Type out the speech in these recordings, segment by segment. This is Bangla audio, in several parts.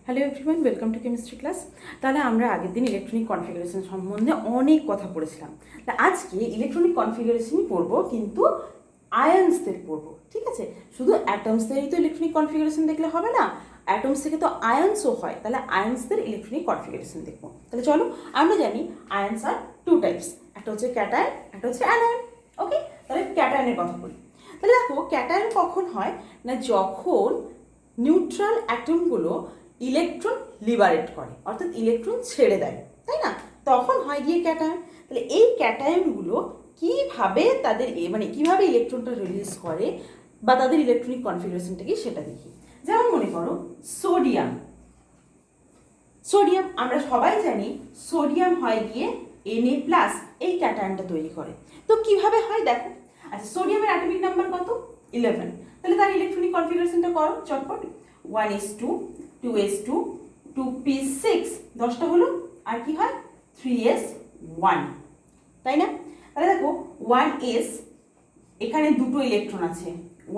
Hello everyone, welcome to chemistry class. তাহলে আমরা আগের দিন ইলেকট্রনিক কনফিগারেশন সম্বন্ধে অনেক কথা পড়েছিলাম। তা আজকে ইলেকট্রনিক কনফিগারেশনই পড়বো, কিন্তু আয়ন্সদের পড়বো। ঠিক আছে, শুধু অ্যাটমসদেরই তো ইলেকট্রনিক কনফিগারেশন দেখলে হবে না, অ্যাটমস থেকে তো আয়ন্সও হয়। তাহলে আয়ন্সদের ইলেকট্রনিক কনফিগারেশন দেখবো। তাহলে চলো, আমরা জানি আয়ন্স আর টু টাইপস, একটা হচ্ছে ক্যাটায়ন, একটা হচ্ছে অ্যানায়ন। ওকে, তাহলে ক্যাটায়নের কথা বলি। তাহলে দেখো, ক্যাটায়ন কখন হয় না, যখন নিউট্রাল অ্যাটমগুলো ইলেকট্রন লিবারেট করে, অর্থাৎ ইলেকট্রন ছেড়ে দেয়, তাই না? তখন হয় গিয়ে ক্যাটায়ন। তাহলে এই ক্যাটায়নগুলো কীভাবে তাদের কীভাবে ইলেকট্রনটা রিলিজ করে বা তাদের ইলেকট্রনিক কনফিগারেশনটা কি সেটা দেখি। যেমন মনে করো সোডিয়াম। সোডিয়াম আমরা সবাই জানি সোডিয়াম হয় গিয়ে Na+, এই ক্যাটায়নটা তৈরি করে। তো কিভাবে হয় দেখো। আচ্ছা, সোডিয়ামের অ্যাটমিক নাম্বার কত? 11। তাহলে তার ইলেকট্রনিক কনফিগারেশনটা করো চটপট। 1s2, 2s2, 2p6, 10টা হলো। আর কি হয়? 3s1, তাই না? তাহলে দেখো 1s, এখানে দুটো ইলেকট্রন আছে,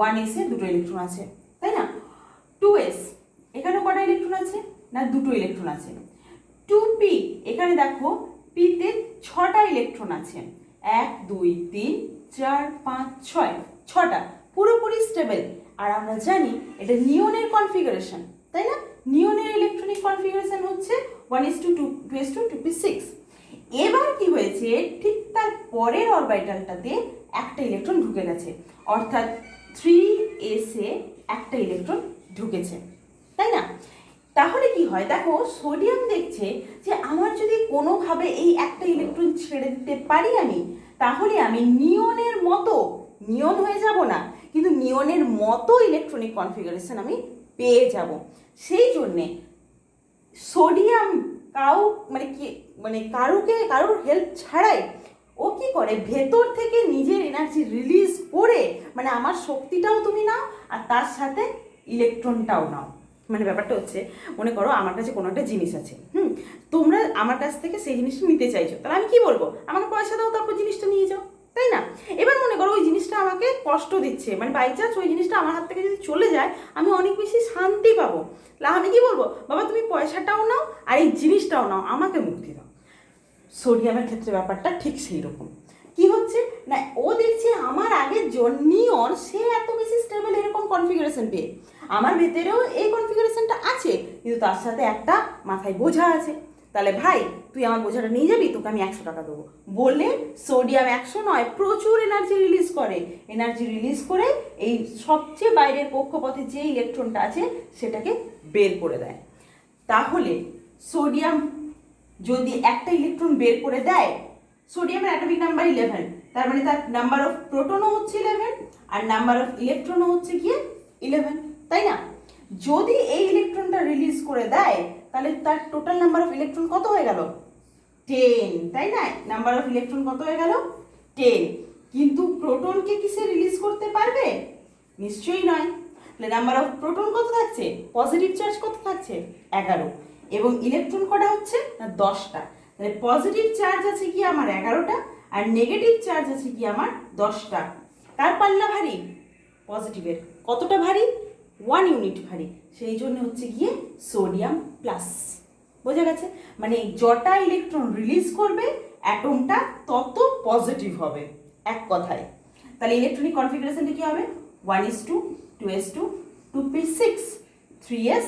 1s এ দুটো ইলেকট্রন আছে, তাই না? 2s, এখানে কটা ইলেকট্রন আছে না, দুটো ইলেকট্রন আছে। 2p, এখানে দেখো পিতে 6টা ইলেকট্রন আছে, 1 2 3 4 5 6, 6টা পুরোপুরি স্টেবল। আর আমরা জানি এটা নিয়নের কনফিগারেশন, তাই না? নিয়নের ইলেকট্রনিক কনফিগারেশন হচ্ছে 1s2, 2s2, 2p6। এবার কি হয়েছে, ঠিক তার পরের অরবিটালটাতে একটা ইলেকট্রন ঢুকে গেছে, অর্থাৎ 3s এ একটা ইলেকট্রন ঢুকেছে, তাই না? তাহলে কি হয় দেখো, সোডিয়াম দেখছে যে আমার যদি কোনোভাবে এই একটা ইলেকট্রন ছেড়ে দিতে পারি আমি, তাহলে আমি নিয়নের মতো, নিয়ন হয়ে যাব না, কিন্তু নিয়নের মতো ইলেকট্রনিক কনফিগারেশন আমি পেয়ে যাব। সেই জন্যে সোডিয়াম কারোর হেল্প ছাড়াই ও কি করে, ভেতর থেকে নিজের এনার্জি রিলিজ করে, আমার শক্তিটাও তুমি নাও আর তার সাথে ইলেকট্রনটাও নাও। ব্যাপারটা হচ্ছে, মনে করো আমার কাছে কোনো একটা জিনিস আছে, তোমরা আমার কাছ থেকে সেই জিনিসটা নিতে চাইছো, তাহলে আমি কি বলবো, আমাকে পয়সা দাও, তারপর জিনিসটা নিয়ে যাও, তাই না? এবার মনে করো ওই জিনিসটা আমাকে কষ্ট দিচ্ছে, বাই চান্স ওই জিনিসটা আমার হাত থেকে যদি চলে যায়, আমি অনেক বেশি শান্তি পাবো। তাহলে আমি কি বলবো, বাবা তুমি পয়সাটাও নাও আর এই জিনিসটাও নাও, আমাকে মুক্তি দাও। সোডিয়ামের ক্ষেত্রে ব্যাপারটা ঠিক সেই রকম। কি হচ্ছে না, ও দেখছে আমার আগের নিয়ন সে এত বেশি স্টেবল, এরকম কনফিগারেশন পেয়ে আমার ভেতরেও এই কনফিগারেশনটা আছে, কিন্তু তার সাথে একটা মাথায় বোঝা আছে। তাহলে ভাই তুই আমার বোঝাটা নিয়ে যাবি, তোকে আমি 100 টাকা দেবো বলে সোডিয়াম 100 নয়, প্রচুর এনার্জি রিলিজ করে। এনার্জি রিলিজ করে এই সবচেয়ে বাইরের কক্ষপথে যে ইলেকট্রনটা আছে সেটাকে বের করে দেয়। তাহলে সোডিয়াম যদি একটা ইলেকট্রন বের করে দেয়, সোডিয়ামের অ্যাটমিক নাম্বার 11, তার তার নাম্বার অফ প্রোটনও হচ্ছে 11 আর নাম্বার অফ ইলেকট্রনও হচ্ছে গিয়ে 11, তাই না? যদি এই ইলেকট্রনটা রিলিজ করে দেয়, তাহলে তার টোটাল নাম্বার অফ ইলেকট্রন কত হয়ে গেল? 10, তাই না? নাম্বার অফ ইলেকট্রন কত হয়ে গেল? 10। কিন্তু প্রোটনকে কি সে রিলিজ করতে পারবে? নিশ্চয়ই নয়। তাহলে নাম্বার অফ প্রোটন কত থাকছে, পজিটিভ চার্জ কত থাকছে? 11। এবং ইলেকট্রন কটা হচ্ছে না, 10টা। তাহলে পজিটিভ চার্জ আছে কি আমার 11টা, আর নেগেটিভ চার্জ আছে কি আমার 10টা। কার পাল্লা ভারী? পজিটিভের। কতটা ভারী? 1 ইউনিট ভারী। সেই জন্য হচ্ছে গিয়ে সোডিয়াম প্লাস। বোঝা গেছে? যটা ইলেকট্রন রিলিজ করবে অ্যাটমটা তত পজিটিভ হবে, এক কথায়। তাহলে ইলেকট্রনিক কনফিগারেশনটা কি হবে? 1s2, 2s2, 2p6, 3s,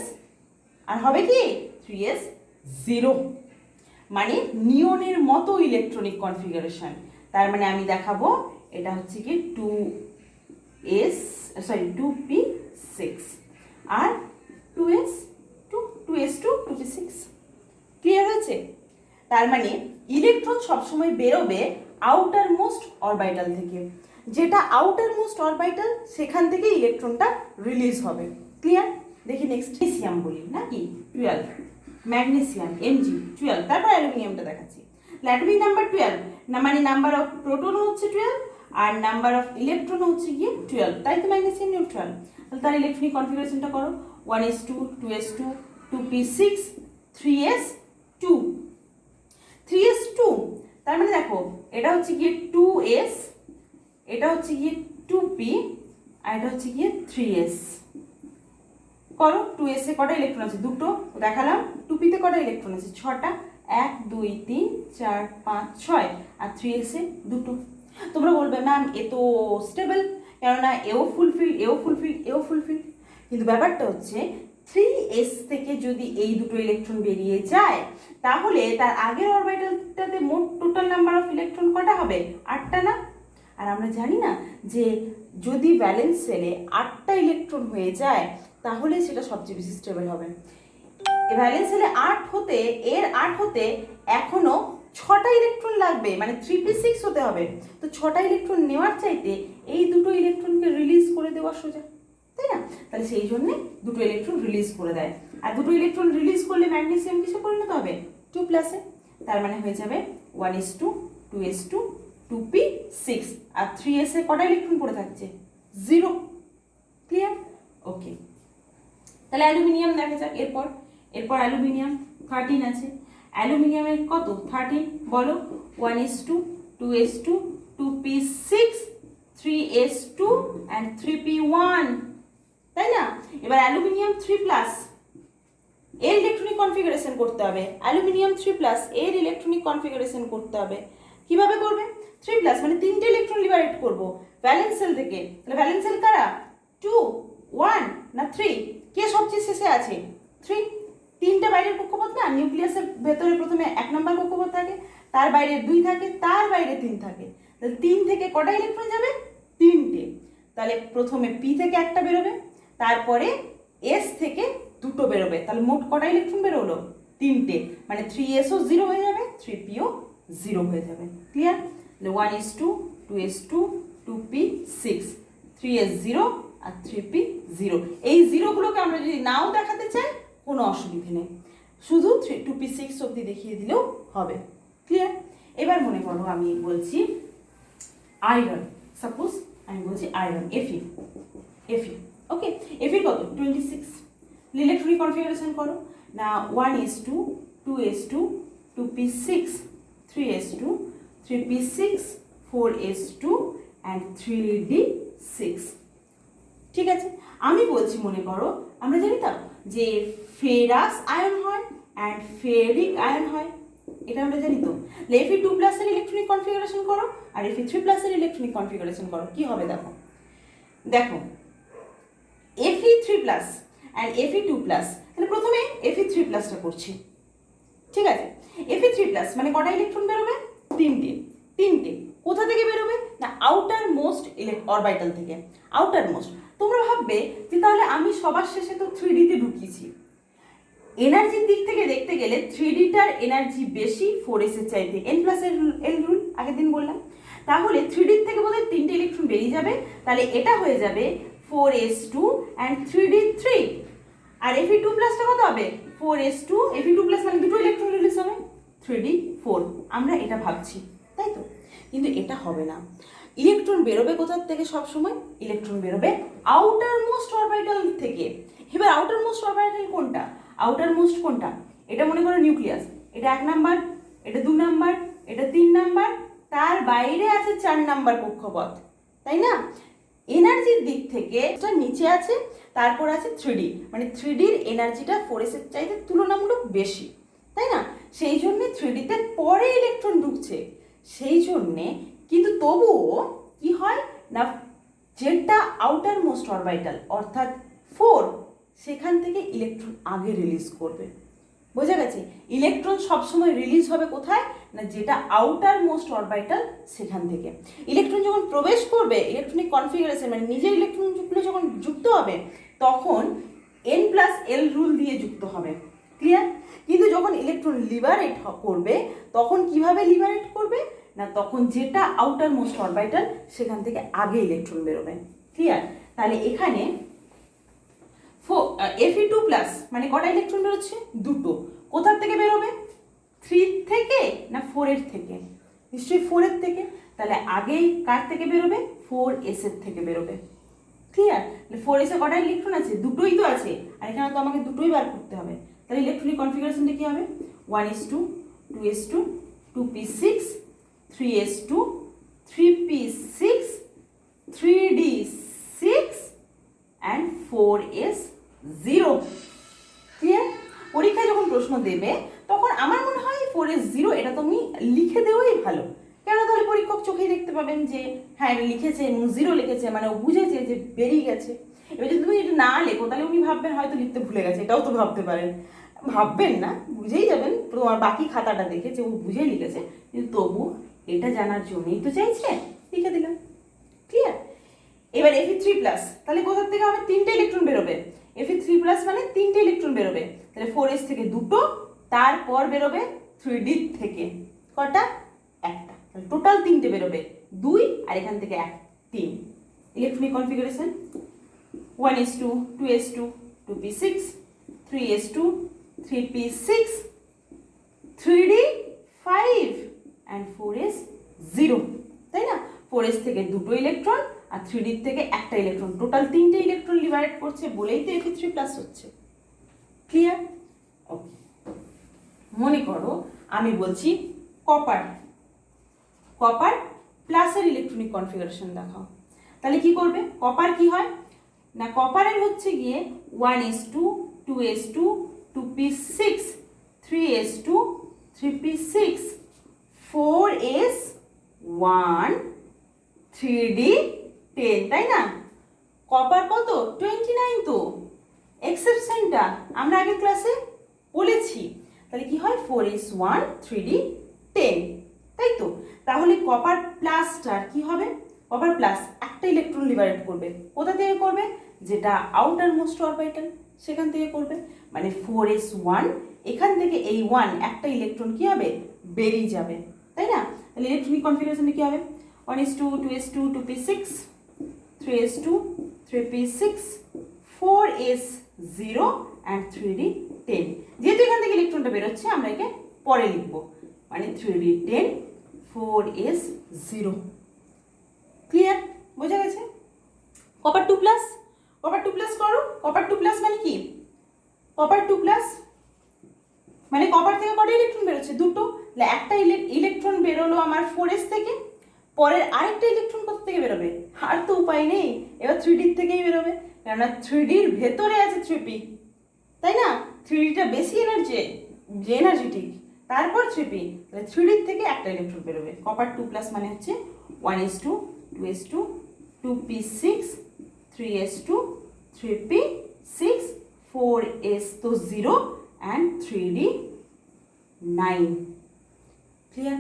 আর হবে কি 3s0। নিয়নের মতো ইলেকট্রনিক কনফিগারেশন। তার আমি দেখাবো এটা হচ্ছে কি 2p6 আর 2s2, 2p6। ক্লিয়ার হয়েছে? তার ইলেকট্রন সবসময় বেরোবে আউটার মোস্ট অরবিটাল থেকে, যেটা আউটার মোস্ট অরবিটাল সেখান থেকে ইলেকট্রনটা রিলিজ হবে। ক্লিয়ার? দেখি নেক্সট ম্যাগনেসিয়াম বলি নাকি 12, ম্যাগনেসিয়াম Mg 12, তারপর অ্যালুমিনিয়ামটা দেখাচ্ছি। অ্যাটমিক নাম্বার 12, নাম্বার অফ প্রোটনও হচ্ছে 12 আর নাম্বার অফ ইলেকট্রন হচ্ছে গিয়ে 12, তাই তো ম্যাগনেসিয়াম নিউট্রাল। তাহলে তার ইলেকট্রনিক কনফিগারেশনটা করো, 1s2, 2s2, 2p6, 3s2। 3s2 তার দেখো, এটা হচ্ছে গিয়ে 2s, এটা হচ্ছে গিয়ে 2p আর এটা হচ্ছে গিয়ে 3s। করো। 2s এ কটা ইলেকট্রন আছে? দুটো দেখালাম। 2p তে কটা ইলেকট্রন আছে? 6টা। 1 2 3 4 5 6। আর 3s এ দুটো। তোমরা বলবে ম্যাম এ তো স্টেবল, কেননা এও ফুলফিল, এও ফুলফিল, এও ফুলফিল। কিন্তু ব্যাপারটা হচ্ছে 3s থেকে যদি এই দুটো ইলেকট্রন বেরিয়ে যায়, তাহলে তার আগের অরবিটালটাতে মোট টোটাল নাম্বার অফ ইলেকট্রন কটা হবে? 8টা না? আর আমরা জানি না যে যদি ভ্যালেন্স সেলে 8টা ইলেকট্রন হয়ে যায় তাহলে সেটা সবচেয়ে বেশি স্টেবল হবে। ভ্যালেন্স সেলে 8 হতে এখনো 6টা ইলেকট্রন লাগবে, মানে 3p6 হতে হবে। তো 6টা ইলেকট্রন নেওয়ার চাইতে এই দুটো ইলেকট্রনকে রিলিজ করে দেওয়া সোজা, তাই না? তাহলে সেই জন্যে দুটো ইলেকট্রন রিলিজ করে দেয়। আর দুটো ইলেকট্রন রিলিজ করলে ম্যাগনেসিয়াম কিসে পরিণত হবে? 2+এ। তার মানে হয়ে যাবে 1s2 2s2 2p6। আর 3s এ কটা ইলেকট্রন পড়ে থাকছে? 0। ক্লিয়ার? ওকে, তাহলে অ্যালুমিনিয়াম দেখা যাক। এরপর অ্যালুমিনিয়াম 13 আছে। অ্যালুমিনিয়ামের কত? 13। বলো। 1s2 2s2 2p6 3s2 and 3p1, তাই না? এবার অ্যালুমিনিয়াম 3+ এর ইলেকট্রনিক কনফিগারেশন করতে হবে। অ্যালুমিনিয়াম 3+ এর ইলেকট্রনিক কনফিগারেশন করতে হবে। কিভাবে করবে? 3+ মানে 3টে ইলেকট্রন লিবারেট করব ভ্যালেন্স সেল থেকে। তাহলে ভ্যালেন্স সেল কারা? 2 1 না 3? কে সবচেয়ে শেষে আছে? 3। 3টে বাইরের কক্ষপথ না, নিউক্লিয়াসের ভেতরে প্রথমে 1 নম্বর কক্ষপথ থাকে, তার বাইরে 2 থাকে, তার বাইরে 3 থাকে। তাহলে 3 থেকে কটা ইলেকট্রন যাবে? 3টে। তাহলে প্রথমে p থেকে একটা বেরোবে, তারপরে s থেকে দুটো বেরোবে। তাহলে মোট কটা ইলেকট্রন বেরোলো? 3টে। মানে 3sও 0 হয়ে যাবে, 3pও 0 হয়ে যাবে। Clear? 1s2 2s2 2p6 3s 0 আর 3p 0। এই জিরোগুলোকে আমরা যদি নাও দেখাতে চাই কোনো অসুবিধে নেই, শুধু 2p6 অবধি দেখিয়ে দিলেও হবে। ক্লিয়ার? এবার মনে করো আমি বলছি আয়রন। সাপোজ আমি বলছি আয়রন Fe। ওকে, Fe কত? 26। ইলেকট্রনিক কনফিগারেশন করো না। 1s2 2s2 2p6 3s2 3p6 4s2 and 3d6। ঠিক আছে, আমি বলছি মনে করো আমরা জানি তো যে ফেরাস আয়ন হয় অ্যান্ড ফেরিক আয়ন হয়, এটা আমরা জানি তো। Fe2+ এর ইলেকট্রনিক কনফিগারেশন করো আর Fe3+ এর ইলেকট্রনিক কনফিগারেশন করো, কি হবে দেখো। Fe3+ and Fe2+, তাহলে প্রথমে Fe3+টা করছি। ঠিক আছে, Fe3+ মানে কটা ইলেকট্রন বেরোবে? 3টে। কোথা থেকে বেরোবে? না আউটার মোস্ট অরবিটাল থেকে। Outer most. তোমরা ভাববে যে তাহলে আমি সবার শেষে তো 3D-তে ঢুকিয়েছি। এনার্জির দিক থেকে দেখতে গেলে 3D-টার এনার্জি বেশি 4s এর চাইতে, n+l রুল আগের দিন বললাম। তাহলে 3D থেকে বোধহয় 3টে ইলেকট্রন বেরিয়ে যাবে, তাহলে এটা হয়ে যাবে 4s2 and 3d3। আর Fe2+টা কত হবে? 4s2 Fe2+ মানে দুটো ইলেকট্রন রিলিজ হবে, 3d4। আমরা এটা ভাবছি, তাই তো? কিন্তু এটা হবে না। ইলেকট্রন বেরোবে কোথার থেকে? সব সময় ইলেকট্রন বেরোবে আউটার মোস্ট অরবিটাল থেকে। এবার আউটার মোস্ট অরবিটাল কোনটা? আউটার মোস্ট কোনটা? এটা মনে করো নিউক্লিয়াস, এটা 1 নাম্বার, এটা 2 নাম্বার, এটা 3 নাম্বার, তার বাইরে আছে 4 নাম্বার কক্ষপথ, তাই না? এনার্জির দিক থেকে এটা নিচে আছে, তারপর আছে 3D, মানে 3Dর এনার্জিটা 4s এর চাইতে তুলনামূলক বেশি, তাই না? সেই জন্যে 3Dতে পরে ইলেকট্রন ঢুকছে। সেই জন্যে কিন্তু তবুও কি হয় না, যেটা আউটার মোস্ট অরবিটাল অর্থাৎ 4, সেখান থেকে ইলেকট্রন আগে রিলিজ করবে। বোঝা গেছে? ইলেকট্রন সবসময় রিলিজ হবে কোথায়? না যেটা আউটার মোস্ট অরবিটাল সেখান থেকে। ইলেকট্রন যখন প্রবেশ করবে ইলেকট্রনিক কনফিগারেশন, মানে নিজের ইলেকট্রনগুলো যখন যুক্ত হবে তখন n+l রুল দিয়ে যুক্ত হবে। ক্লিয়ার? কিন্তু যখন ইলেকট্রন লিবারেট করবে তখন কিভাবে লিবারেট করবে? না তখন যেটা আউটার মোস্ট অরবিটাল সেখান থেকে আগে ইলেকট্রন বেরোবে। ক্লিয়ার? তাহলে এখানে Fe2+ মানে কটা ইলেকট্রন বেরোচ্ছে? দুটো। কোথার থেকে বেরোবে? 3 থেকে না 4 এর থেকে? নিশ্চয়ই 4 এর থেকে। তাহলে আগেই কার থেকে বেরোবে? 4s এর থেকে বেরোবে। ক্লিয়ার? 4s এ কটা ইলেকট্রন আছে? দুটোই তো আছে, আর এখানে তো আমাকে দুটোই বার করতে হবে। তাহলে ইলেকট্রনিক কনফিগারেশনটা কি হবে? 1s2 2s2 2p6 3s2 3p6 3d6 and 4s 0। Clear? পরীক্ষায় যখন প্রশ্ন দেবে তখন আমার মনে হয় 4s0 এটা তুমি লিখে দেওয়াই ভালো। কেন? তাহলে পরীক্ষক চোখেই দেখতে পাবেন যে হ্যাঁ এটা লিখেছে এবং 0 লিখেছে, মানে ও বুঝেছে যে বেরিয়ে গেছে। এবার যদি তুমি এটা না লেখো তাহলে উনি ভাববেন হয়তো লিখতে ভুলে গেছে, এটাও তো ভাবতে পারেন। ভাববেন না, বুঝেই যাবেন তোমার বাকি খাতাটা দেখে যে ও বুঝেই লিখেছে, কিন্তু তবু এটা জানার জন্যই তো চাইছে, লিখে দিলাম। ক্লিয়ার? এবার Fe3+, তাহলে কোথার থেকে হবে? 3টে ইলেকট্রন বেরোবে। Fe3+ মানে 3টে ইলেকট্রন বেরোবে, তাহলে 4s থেকে 2টো, তারপর বেরোবে 3d থেকে কটা? একটা। তাহলে টোটাল 3টে বেরোবে, 2 আর এখান থেকে 1, 3। Electronic configuration 1s2 2s2 2p6 3s2 3p6 3d 5 and 4s0, তাই না? 4s থেকে 2টো ইলেকট্রন আর 3d থেকে একটা ইলেকট্রন, টোটাল 3টে ইলেকট্রন লিবারেট করছে বলেই তো Fe3+ হচ্ছে। ক্লিয়ার? ওকে। মনে করো আমি বলছি কপার, কপার প্লাসের ইলেকট্রনিক কনফিগারেশন দেখাও, তাহলে কি করবে? কপার কি হয় না, কপারের হচ্ছে গিয়ে 1s2 2s2 2p6 3s2 3p6 4s1 3d10, তাই না? কপার কত? 29 তো, এক্সেপশনটা আমরা আগের ক্লাসে বলেছি। তাহলে কি হয়? 4s1 3d10, তাই তো? তাহলে কপার প্লাসটার কি হবে? কপার প্লাস একটা ইলেকট্রন লিবারেট করবে, কোথা থেকে করবে? যেটা আউটার মোস্ট অরবিটাল সেখান থেকে করবে, মানে 4s1 এখান থেকে এই 1 একটা ইলেকট্রন কি হবে? বেরিয়ে যাবে, তাই না? তাহলে ইলেকট্রনিক কনফিগারেশনে কি হবে? 1s2 2s2 2p6 3s2 3p6 4s0 and 3d10। যেহেতু এখান থেকে ইলেকট্রনটা বেরোচ্ছে আমরা একে পরে লিখবো, মানে 3d10 4s0। ক্লিয়ার? বোঝা গেছে? কপার 2+, কপার 2+ করো। কপার 2+ মানে কি? কপার 2+ মানে কপার থেকে কটা ইলেকট্রন বেরোচ্ছে? 2টো। তাহলে একটা ইলেকট্রন বেরোলো আমার 4s থেকে, পরের আরেকটা ইলেকট্রন কোথা থেকে বেরোবে? আর তো উপায় নেই, এবার 3d থেকেই বেরোবে, কেননা 3dর ভেতরে আছে 3p, তাই না? 3dটা বেশি এনার্জেটিক, তারপর 3p, তাহলে 3d থেকে একটা ইলেকট্রন বেরোবে। কপার 2+ মানে হচ্ছে 1s2 2s2 2p6 3s2 3p6 4s তো 0 and 3d9। ক্লিয়ার?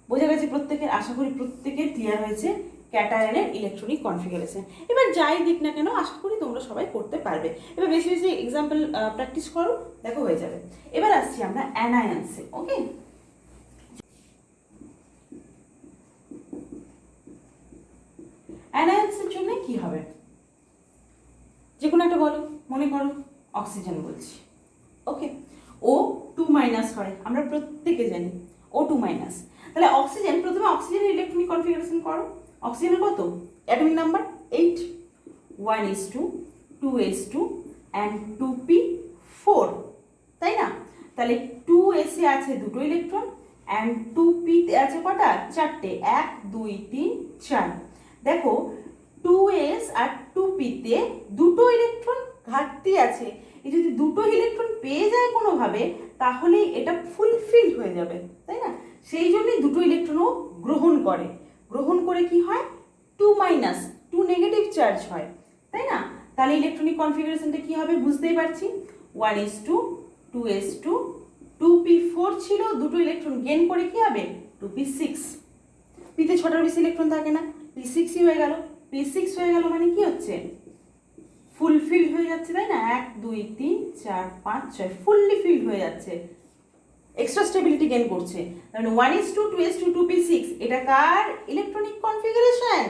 বোঝা গেছে প্রত্যেকের? আশা করি প্রত্যেকের ক্লিয়ার হয়েছে ক্যাটায়নের ইলেকট্রনিক কনফিগারেশন। এবার যাই দিক না কেন আশা করি তোমরা সবাই করতে পারবে। এবার বেশি বেশি এক্সাম্পল প্র্যাকটিস করো, দেখো হয়ে যাবে। এবার আসছি আমরা অ্যানায়ন্সে। ওকে, অ্যানায়ন্সের জন্য কি হবে? যে কোনো একটা বলো, মনে করো অক্সিজেন বলছি। ওকে, O2- হয়, আমরা প্রত্যেকে জানি O2-। তাহলে অক্সিজেন, প্রথমে অক্সিজেনের ইলেকট্রনিক কনফিগারেশন করো। অক্সিজেনের কত atomic number? 8, 1s2 2s2 and 2p4, তাই না? তাহলে 2s এ আছে 2টো ইলেকট্রন and 2p তে আছে কটা? 4টে, 1 2 3 4। দেখো 2s আর 2p তে 2টো ইলেকট্রন ঘাটতি আছে, এই যদি 2টো ইলেকট্রন পেয়ে যায় কোনোভাবে তাহলে এটা ফুলফিল হয়ে যাবে, তাই না? সেই জন্যই 2টো ইলেকট্রনও গ্রহণ করে, গ্রহণ করে কি হয়? 2- 2 নেগেটিভ চার্জ হয়, তাই না? তাহলে ইলেকট্রনিক কনফিগারেশনটা কি হবে বুঝতেই পারছি। 1s2 2s2 2p4 ছিল, 2টো ইলেকট্রন গেইন করে কি হবে? 2p6। পিতে 6টার বেশি ইলেকট্রন থাকে না, p6ই হয়ে গেল। p6 হয়ে গেল মানে কি হচ্ছে? ফুলফিল হয়ে যাচ্ছে, তাই না? 1 2 3 4 5 6 ফুললি ফিল্ড হয়ে যাচ্ছে, এক্সট্রা স্টেবিলিটি গেইন করছে। তাহলে 1s2 2s2 2p6 এটা কার ইলেকট্রনিক কনফিগারেশন?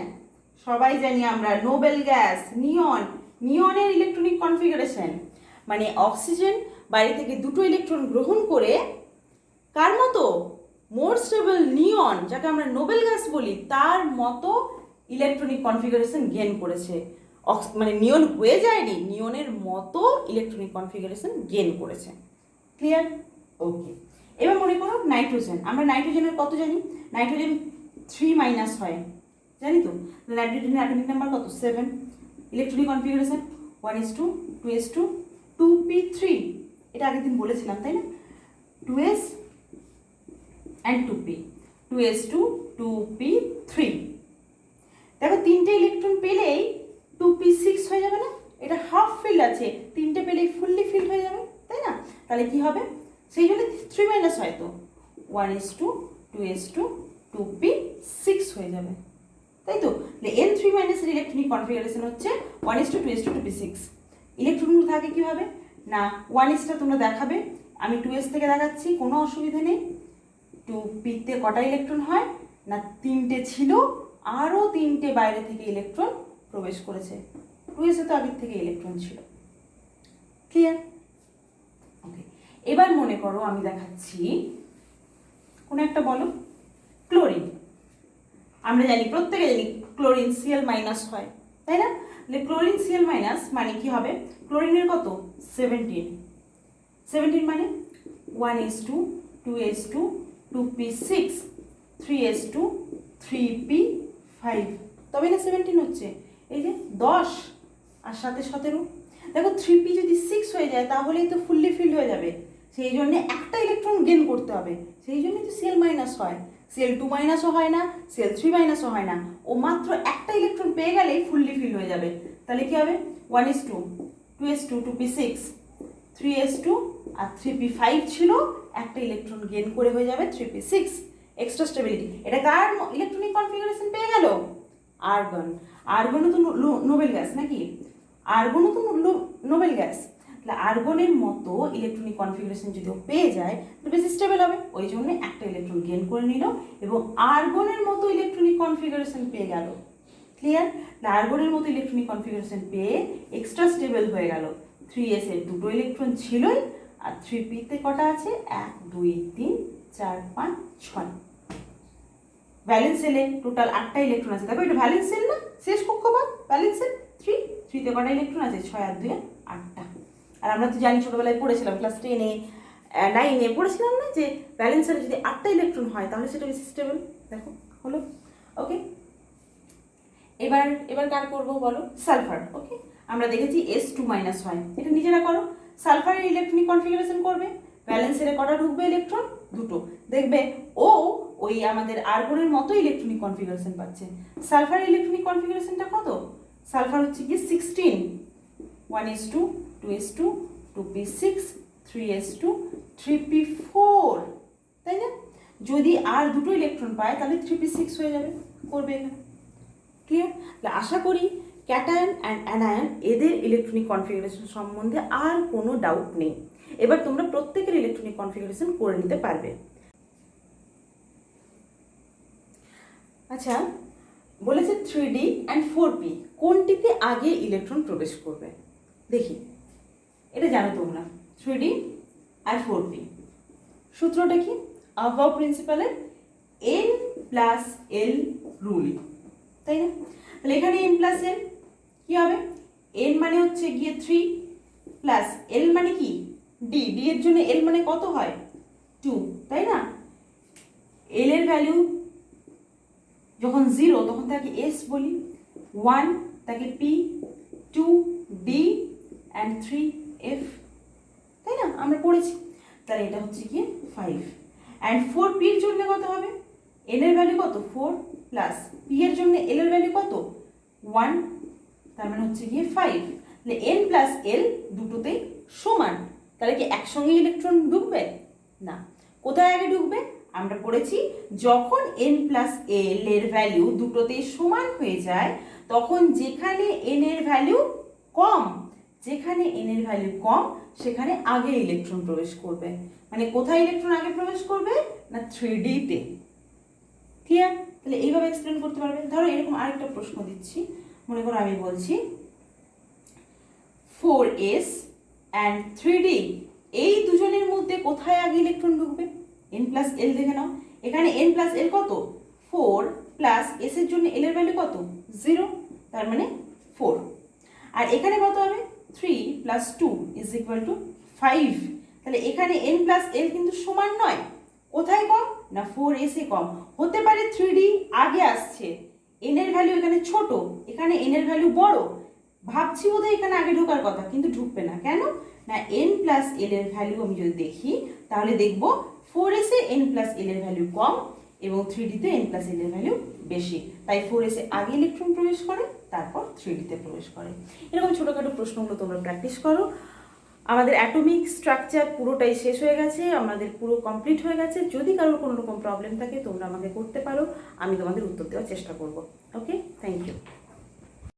সবাই জানি আমরা নোবেল গ্যাস নিয়ন, নিয়নের ইলেকট্রনিক কনফিগারেশন। মানে অক্সিজেন বাইরে থেকে 2টো ইলেকট্রন গ্রহণ করে কার মতো? মোর স্টেবল নিয়ন, যাকে আমরা নোবেল গ্যাস বলি, তার মতো ইলেকট্রনিক কনফিগারেশন গেইন করেছে। মানে নিয়ন হয়ে যায়নি, নিয়নের মতো ইলেকট্রনিক কনফিগারেশন গেইন করেছে। ক্লিয়ার? ওকে, এবার মনে করো নাইট্রোজেন। আমরা নাইট্রোজেনের কত জানি? নাইট্রোজেন 3- হয়, জানি তো? নাইট্রোজেনের অ্যাটমিক নাম্বার কত? 7। Electronic configuration 1s2 2s2 2p3, এটা আগের দিন বলেছিলাম তাই না, 2s and 2p, 2s2 2p3। দেখো তিনটে ইলেকট্রন পেলেই 2p6 হয়ে যাবে না, এটা হাফ ফিল্ড আছে, তিনটে পেলেই ফুললি ফিল্ড হয়ে যাবে তাই না, তাহলে কি হবে, সেই জন্য 3 মাইনাস হয় তো 1s2 2s2 2p6 হয়ে যাবে তাই তো। n3 মাইনাসের ইলেকট্রনিক কনফিগারেশন হচ্ছে 1s2 2s2 2p6। ইলেকট্রনগুলো থাকে কীভাবে না, 1sটা তোমরা দেখাবে, আমি 2s থেকে দেখাচ্ছি, কোনো অসুবিধা নেই। 2pতে কটা ইলেকট্রন হয় না, তিনটে ছিল, আরও তিনটে বাইরে থেকে ইলেকট্রন প্রবেশ করেছে, 2sে তো আগের থেকে ইলেকট্রন ছিল। ক্লিয়ার? ওকে, এবার মনে করো আমি দেখাচ্ছি কোনো একটা বলো, ক্লোরিন। আমরা জানি, প্রত্যেকে জানি ক্লোরিন Cl মাইনাস হয় তাই না, ক্লোরিন Cl মাইনাস মানে কি হবে, ক্লোরিনের কত 17, 17 মানে 1s2 2s2 2p6 3s2 3p5, তবে না 17 হচ্ছে, এই যে 10 আর সাথে 17। দেখো 3p যদি 6 হয়ে যায় তাহলেই তো ফুললি ফিল্ড হয়ে যাবে, সেই জন্য একটা ইলেকট্রন গেন করতে হবে, সেই জন্যই তো Cl মাইনাস হয়। Cl2 মাইনাসও হয় না, Cl3 মাইনাসও হয় না, ও মাত্র একটা ইলেকট্রন পেয়ে গেলেই ফুললি ফিল হয়ে যাবে। তাহলে কি হবে 1s2 2s2 2p6 3s2 আর 3p5 ছিল, একটা ইলেকট্রন গেন করে হয়ে যাবে 3p6, এক্সট্রা স্টেবিলিটি। এটা কার ইলেকট্রনিক কনফিগারেশন পেয়ে গেল, আর্গন। আর্গনও তো নোবেল গ্যাস নাকি, আর্গনও তো নোবেল গ্যাস, তাহলে আর্গনের মতো ইলেকট্রনিক কনফিগারেশন যদি পেয়ে যায় তো বেশি স্টেবল হবে, ওই জন্য একটা ইলেকট্রন গেন করে নিল এবং আর্গনের মতো ইলেকট্রনিক কনফিগারেশন পেয়ে গেল। ক্লিয়ার? আর্গনের মতো ইলেকট্রনিক কনফিগারেশন পেয়ে এক্সট্রা স্টেবল হয়ে গেল। 3s এর দুটো ইলেকট্রন ছিলই, আর 3pতে কটা আছে 1 2 3 4 5 6। ভ্যালেন্স সেলে টোটাল 8টা ইলেকট্রন আছে, দেখো এটা ভ্যালেন্স সেল না, শেষ কক্ষপথ ভ্যালেন্স সেল 3তে কটা ইলেকট্রন আছে 6 আর 2 8টা। আর আমরা তো জানি, ছোটবেলায় পড়েছিলাম, ক্লাস 10-এ 9-এ পড়েছিলাম না, যে ভ্যালেন্স সেলে যদি 8টা ইলেকট্রন হয় তাহলে সেটা বেশি স্টেবল। দেখো হলো। ওকে, এবার কার করবো বলো, সালফার। ওকে, আমরা দেখেছি s2 মাইনাস হয়, এটা নিজেরা করো। সালফারের ইলেকট্রনিক কনফিগারেশন করবে, ভ্যালেন্স সেলে কটা ঢুকবে ইলেকট্রন, দুটো, দেখবে ও ওই আমাদের আর্গনের মতো ইলেকট্রনিক কনফিগারেশন পাচ্ছে। সালফারের ইলেকট্রনিক কনফিগারেশনটা কত, সালফার হচ্ছে কি 16, 1s2 2s2 2p6 3s2 3p4 তাই না, যদি আর দুটো ইলেকট্রন পায় তাহলে 3p6 হয়ে যাবে, করবে এখানে। ক্লিয়ার? আশা করি ক্যাটায়ন অ্যান্ড অ্যানায়ন এদের ইলেকট্রনিক কনফিগারেশন সম্বন্ধে আর কোনো ডাউট নেই। এবার তোমরা প্রত্যেকের ইলেকট্রনিক কনফিগারেশন করে নিতে পারবে। আচ্ছা, বলেছে 3d অ্যান্ড 4p কোনটিতে আগে ইলেকট্রন প্রবেশ করবে, দেখি। এটা জানো তোমরা, 3d আর 4p সূত্রটা কি, আবাভ প্রিন্সিপালের n+l রুল তাই না। তাহলে এখানে n+l কি হবে, n মানে হচ্ছে গিয়ে 3 প্লাস l মানে কি d, d এর জন্য l মানে কত হয় 2 তাই না। l এর ভ্যালু যখন 0 তখন তাকে s বলি, 1 তাকে p, 2 d and 3 f তাই না, আমরা পড়েছি। তাহলে এটা হচ্ছে কি 5 and 4p এর জন্য কত হবে, n এর ভ্যালু কত 4 প্লাস p এর জন্য l এর ভ্যালু কত 1, তার মানে হচ্ছে গিয়ে 5। তাহলে n প্লাস l দুটোতেই সমান, তাহলে কি একসঙ্গে ইলেকট্রন ঢুকবে না, কোথায় আগে ঢুকবে, আমরা পড়েছি যখন n প্লাস l এর ভ্যালু দুটোতেই সমান হয়ে যায় তখন যেখানে n এর ভ্যালু কম, যেখানে n এর ভ্যালু কম সেখানে আগে ইলেকট্রন প্রবেশ করবে। মানে কোথায় ইলেকট্রন আগে প্রবেশ করবে না 3d তে। ক্লিয়ার? তাহলে এইভাবে এক্সপ্লেন করতে পারবে। ধরো এরকম আরেকটা প্রশ্ন দিচ্ছি, মনে করো আমি বলছি 4s and 3d এই দুজনের মধ্যে কোথায় আগে ইলেকট্রন ঢুকবে, n প্লাস l দেখে নাও। এখানে n প্লাস l কত 4 প্লাস s এর জন্য l এর ভ্যালু কত 0, তার মানে 4। আর এখানে কত হবে 3 প্লাস 2 ইজ ইকুয়াল টু 5। তাহলে এখানে n প্লাস l কিন্তু সমান নয়, কোথায় কম না 4s এ কম। হতে পারে 3d আগে আসছে, n এর ভ্যালু এখানে ছোট, এখানে n এর ভ্যালু বড়, ভাবছি বোধহয় এখানে আগে ঢোকার কথা কিন্তু ঢুকবে না। কেন না n প্লাস এল এর ভ্যালু আমি যদি দেখি তাহলে দেখব 4s এ n প্লাস এল এর ভ্যালু কম এবং 3d তে n প্লাস এল এর ভ্যালু বেশি, তাই 4s এ আগে ইলেকট্রন প্রবেশ করে তারপর 3d তে প্রবেশ করে। এরকম ছোটোখাটো প্রশ্নগুলো তোমরা প্র্যাকটিস করো। আমাদের অ্যাটমিক স্ট্রাকচার পুরোটাই শেষ হয়ে গেছে, আমাদের পুরো কমপ্লিট হয়ে গেছে। যদি কারোর কোনো রকম প্রবলেম থাকে তোমরা আমাকে করতে পারো, আমি তোমাদের উত্তর দেওয়ার চেষ্টা করব। ওকে, থ্যাংক ইউ।